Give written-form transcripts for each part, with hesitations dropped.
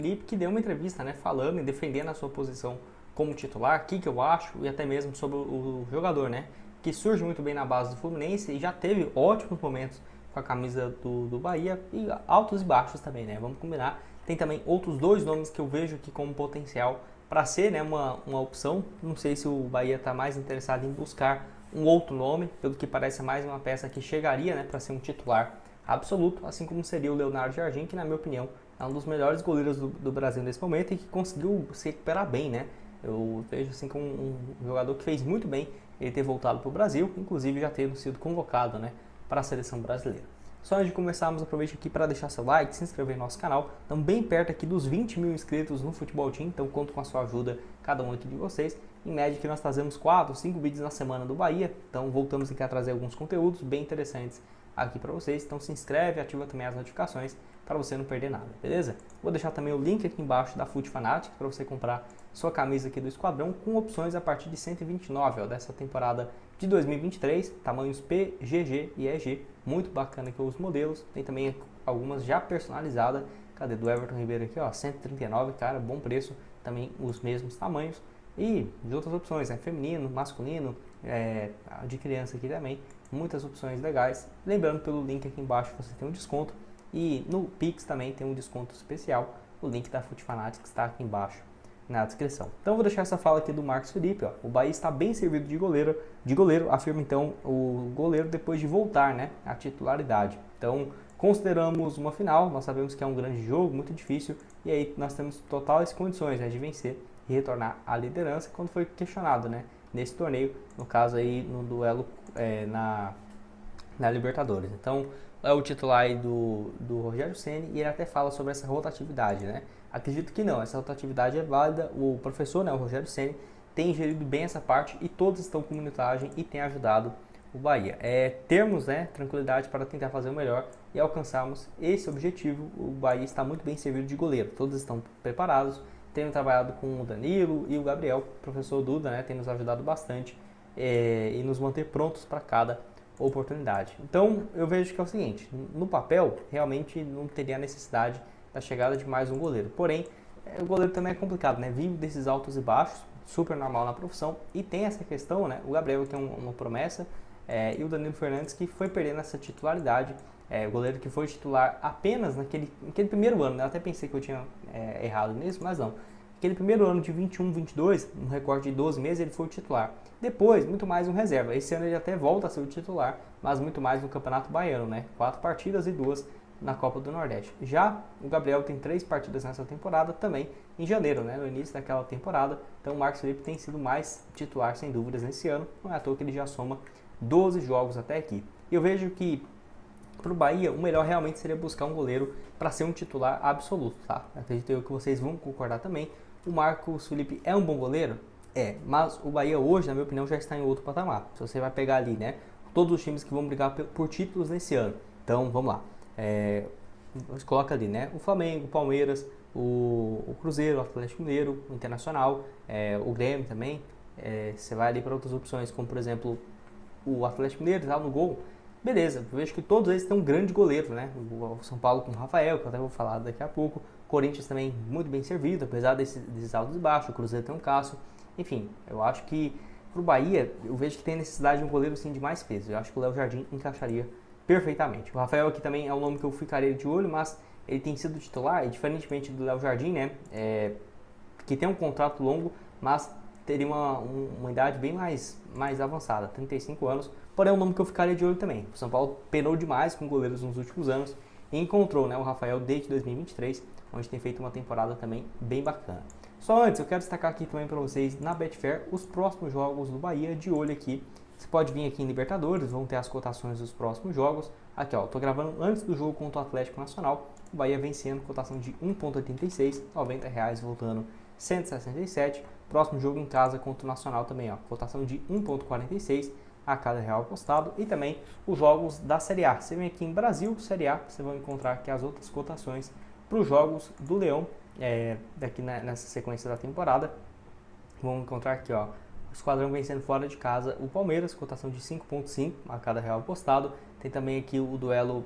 Felipe, que deu uma entrevista, né, falando e defendendo a sua posição como titular, o que eu acho, e até mesmo sobre o jogador, né, que surge muito bem na base do Fluminense e já teve ótimos momentos com a camisa do Bahia e altos e baixos também, né, vamos combinar. Tem também outros dois nomes que eu vejo aqui como potencial para ser, né, uma opção. Não sei se o Bahia está mais interessado em buscar um outro nome, pelo que parece mais uma peça que chegaria, né, para ser um titular absoluto, assim como seria o Leonardo Jardim, que na minha opinião é um dos melhores goleiros do Brasil nesse momento e que conseguiu se recuperar bem, né? Eu vejo assim como um jogador que fez muito bem ele ter voltado para o Brasil, inclusive já tendo sido convocado, né, para a seleção brasileira. Só antes de começarmos, aproveite aqui para deixar seu like, se inscrever no nosso canal. Estamos bem perto aqui dos 20 mil inscritos no Futebol Team, então conto com a sua ajuda, cada um aqui de vocês. Em média que nós trazemos 4, 5 vídeos na semana do Bahia, então voltamos aqui a trazer alguns conteúdos bem interessantes aqui para vocês. Então se inscreve, ativa também as notificações para você não perder nada, beleza? Vou deixar também o link aqui embaixo da Fut Fanatics para você comprar sua camisa aqui do Esquadrão com opções a partir de 129, ó, dessa temporada de 2023, tamanhos P, GG e EG, muito bacana aqui os modelos. Tem também algumas já personalizadas, cadê, do Everton Ribeiro aqui, ó, 139, cara, bom preço, também os mesmos tamanhos. E de outras opções, né, feminino, masculino, de criança aqui também, muitas opções legais. Lembrando, pelo link aqui embaixo você tem um desconto e no Pix também tem um desconto especial. O link da Fut Fanatics está aqui embaixo na descrição. Então vou deixar essa fala aqui do Marcos Felipe, ó. O Bahia está bem servido de goleiro, afirma então o goleiro depois de voltar, né, à titularidade. Então consideramos uma final, nós sabemos que é um grande jogo, muito difícil, e aí nós temos totais condições, né, de vencer e retornar à liderança quando foi questionado, né, nesse torneio, no caso aí no duelo na Libertadores. Então é o titular aí do Rogério Ceni e ele até fala sobre essa rotatividade, né? Acredito que não, essa rotatividade é válida. O professor, né, o Rogério Ceni, tem gerido bem essa parte e todos estão com minutagem e tem ajudado o Bahia. Termos, né, tranquilidade para tentar fazer o melhor e alcançarmos esse objetivo. O Bahia está muito bem servido de goleiro, todos estão preparados, tendo trabalhado com o Danilo e o Gabriel. O professor Duda, né, tem nos ajudado bastante e nos manter prontos para cada oportunidade. Então eu vejo que é o seguinte, no papel realmente não teria necessidade da chegada de mais um goleiro, porém o goleiro também é complicado, né, vive desses altos e baixos, super normal na profissão, e tem essa questão, né, o Gabriel que é uma promessa, e o Danilo Fernandes que foi perdendo essa titularidade, o goleiro que foi titular apenas naquele primeiro ano, né, eu até pensei que eu tinha errado nisso, mas não. Aquele primeiro ano de 21, 22, um recorde de 12 meses, ele foi o titular. Depois, muito mais um reserva. Esse ano ele até volta a ser o titular, mas muito mais no Campeonato Baiano, né? 4 partidas e 2 na Copa do Nordeste. Já o Gabriel tem 3 partidas nessa temporada, também em janeiro, né? No início daquela temporada. Então o Marcos Felipe tem sido mais titular, sem dúvidas, nesse ano. Não é à toa que ele já soma 12 jogos até aqui. Eu vejo que para o Bahia, o melhor realmente seria buscar um goleiro para ser um titular absoluto, tá? Acredito eu que vocês vão concordar também. O Marcos Felipe é um bom goleiro? É, mas o Bahia hoje, na minha opinião, já está em outro patamar. Se você vai pegar ali, né, todos os times que vão brigar por títulos nesse ano. Então, vamos lá. Você coloca ali, né, o Flamengo, o Palmeiras, o Cruzeiro, o Atlético Mineiro, o Internacional, o Grêmio também. Você vai ali para outras opções, como por exemplo, o Atlético Mineiro, tá no gol. Beleza, eu vejo que todos eles têm um grande goleiro, né? O São Paulo com o Rafael, que eu até vou falar daqui a pouco. Corinthians também muito bem servido, apesar desses altos e baixos. O Cruzeiro tem um Cássio. Enfim, eu acho que pro Bahia, eu vejo que tem necessidade de um goleiro assim, de mais peso. Eu acho que o Léo Jardim encaixaria perfeitamente. O Rafael aqui também é um nome que eu ficaria de olho, mas ele tem sido titular, e diferentemente do Léo Jardim, né? Que tem um contrato longo, mas teria uma idade bem mais avançada, 35 anos. Porém, é um nome que eu ficaria de olho também. O São Paulo penou demais com goleiros nos últimos anos e encontrou, né, o Rafael desde 2023, onde tem feito uma temporada também bem bacana. Só antes, eu quero destacar aqui também para vocês, na Betfair, os próximos jogos do Bahia, de olho aqui. Você pode vir aqui em Libertadores, vão ter as cotações dos próximos jogos. Aqui, ó, tô gravando antes do jogo contra o Atlético Nacional. O Bahia vencendo, cotação de 1,86, R$ 90, voltando 167. Próximo jogo em casa contra o Nacional também, ó, cotação de 1,46 a cada real apostado. E também os jogos da Série A. Você vem aqui em Brasil, Série A, você vai encontrar aqui as outras cotações para os jogos do Leão, daqui nessa sequência da temporada. Vamos encontrar aqui, ó, o Esquadrão vencendo fora de casa o Palmeiras, cotação de 5,5 a cada real apostado. Tem também aqui o duelo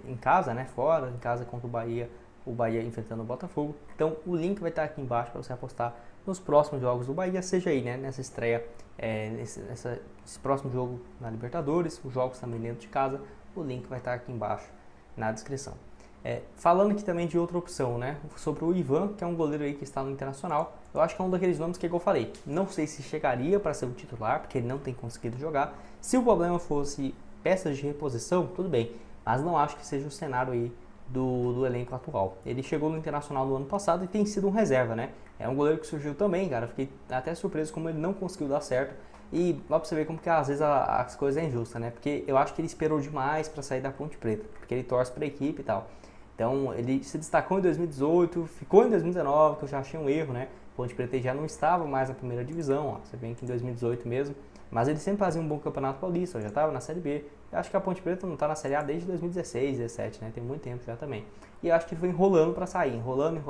em casa, né, fora, em casa contra o Bahia, o Bahia enfrentando o Botafogo. Então o link vai estar aqui embaixo para você apostar nos próximos jogos do Bahia, seja aí, né, nessa estreia, esse próximo jogo na Libertadores, os jogos também dentro de casa, o link vai estar aqui embaixo na descrição. Falando aqui também de outra opção, né, sobre o Ivan, que é um goleiro aí que está no Internacional, eu acho que é um daqueles nomes que eu falei, não sei se chegaria para ser o titular, porque ele não tem conseguido jogar. Se o problema fosse peças de reposição, tudo bem, mas não acho que seja o cenário aí do elenco atual. Ele chegou no Internacional no ano passado e tem sido um reserva, né? É um goleiro que surgiu também, cara. Fiquei até surpreso como ele não conseguiu dar certo. E dá pra você ver como que às vezes as coisas é injusta, né? Porque eu acho que ele esperou demais para sair da Ponte Preta, porque ele torce pra equipe e tal. Então ele se destacou em 2018, ficou em 2019, que eu já achei um erro, né? Ponte Preta já não estava mais na primeira divisão, ó. Você vê que em 2018 mesmo. Mas ele sempre fazia um bom campeonato paulista, já estava na Série B. Eu acho que a Ponte Preta não está na Série A desde 2016, 2017, né? Tem muito tempo já também. E eu acho que ele foi enrolando para sair, enrolando.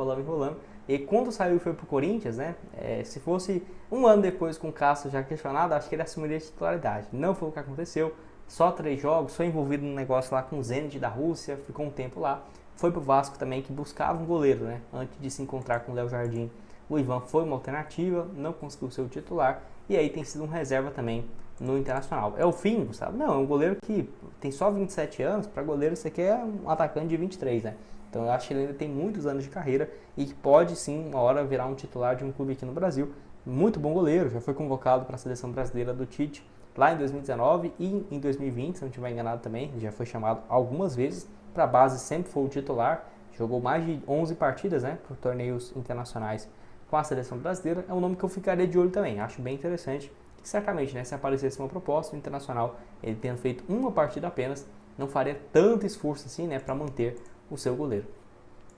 E quando saiu e foi pro Corinthians, né? Se fosse um ano depois com o Castro já questionado, acho que ele assumiria a titularidade. Não foi o que aconteceu. Só 3 jogos, foi envolvido num negócio lá com o Zenit da Rússia, ficou um tempo lá. Foi pro Vasco também, que buscava um goleiro, né? Antes de se encontrar com o Léo Jardim, o Ivan foi uma alternativa, não conseguiu ser o titular. E aí tem sido um reserva também no Internacional. É o fim, Gustavo? Não, é um goleiro que tem só 27 anos. Para goleiro você quer um atacante de 23, né? Então eu acho que ele ainda tem muitos anos de carreira e que pode sim, uma hora, virar um titular de um clube aqui no Brasil. Muito bom goleiro, já foi convocado para a seleção brasileira do Tite lá em 2019 e em 2020, se não estiver enganado também. Já foi chamado algumas vezes, para a base sempre foi o titular. Jogou mais de 11 partidas, né, por torneios internacionais com a seleção brasileira. É um nome que eu ficaria de olho também, acho bem interessante. E certamente, né, se aparecesse uma proposta internacional, ele tendo feito uma partida apenas, não faria tanto esforço assim, né, para manter o seu goleiro.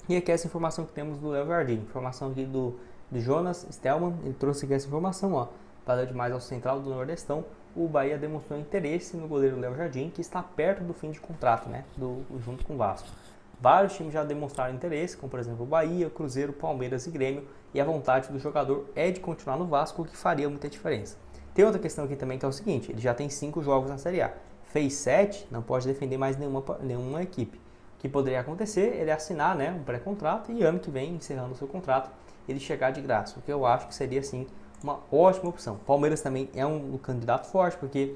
E aqui essa informação que temos do Léo Jardim, informação aqui do Jonas Stelman, ele trouxe aqui essa informação, ó, valeu demais ao Central do Nordestão. O Bahia demonstrou interesse no goleiro Léo Jardim, que está perto do fim de contrato, né, junto com o Vasco. Vários times já demonstraram interesse, como por exemplo o Bahia, Cruzeiro, Palmeiras e Grêmio, e a vontade do jogador é de continuar no Vasco, o que faria muita diferença. Tem outra questão aqui também que é o seguinte, ele já tem 5 jogos na Série A, fez 7, não pode defender mais nenhuma equipe. O que poderia acontecer, ele assinar, né, um pré-contrato e ano que vem, encerrando o seu contrato, ele chegar de graça, o que eu acho que seria sim uma ótima opção. Palmeiras também é um candidato forte, porque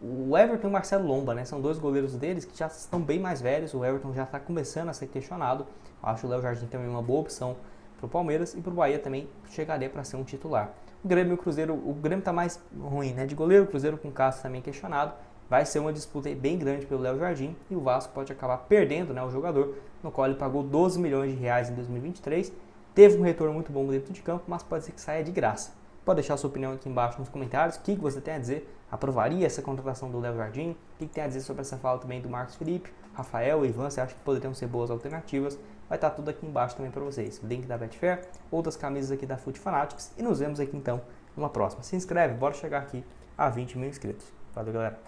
o Everton e o Marcelo Lomba, né, são 2 goleiros deles que já estão bem mais velhos. O Everton já está começando a ser questionado. Acho o Léo Jardim também uma boa opção para o Palmeiras, e para o Bahia também chegaria para ser um titular. O Grêmio e o Cruzeiro, o Grêmio está mais ruim, né, de goleiro, o Cruzeiro com o Castro também questionado. Vai ser uma disputa bem grande pelo Léo Jardim, e o Vasco pode acabar perdendo, né, o jogador, no qual ele pagou 12 milhões de reais em 2023. Teve um retorno muito bom dentro de campo, mas pode ser que saia de graça. Pode deixar sua opinião aqui embaixo nos comentários. O que você tem a dizer? Aprovaria essa contratação do Léo Jardim? O que tem a dizer sobre essa fala também do Marcos Felipe, Rafael e Ivan? Você acha que poderiam ser boas alternativas? Vai estar tudo aqui embaixo também para vocês. Link da Betfair, outras camisas aqui da Foot Fanatics. E nos vemos aqui então numa próxima. Se inscreve, bora chegar aqui a 20 mil inscritos. Valeu, galera!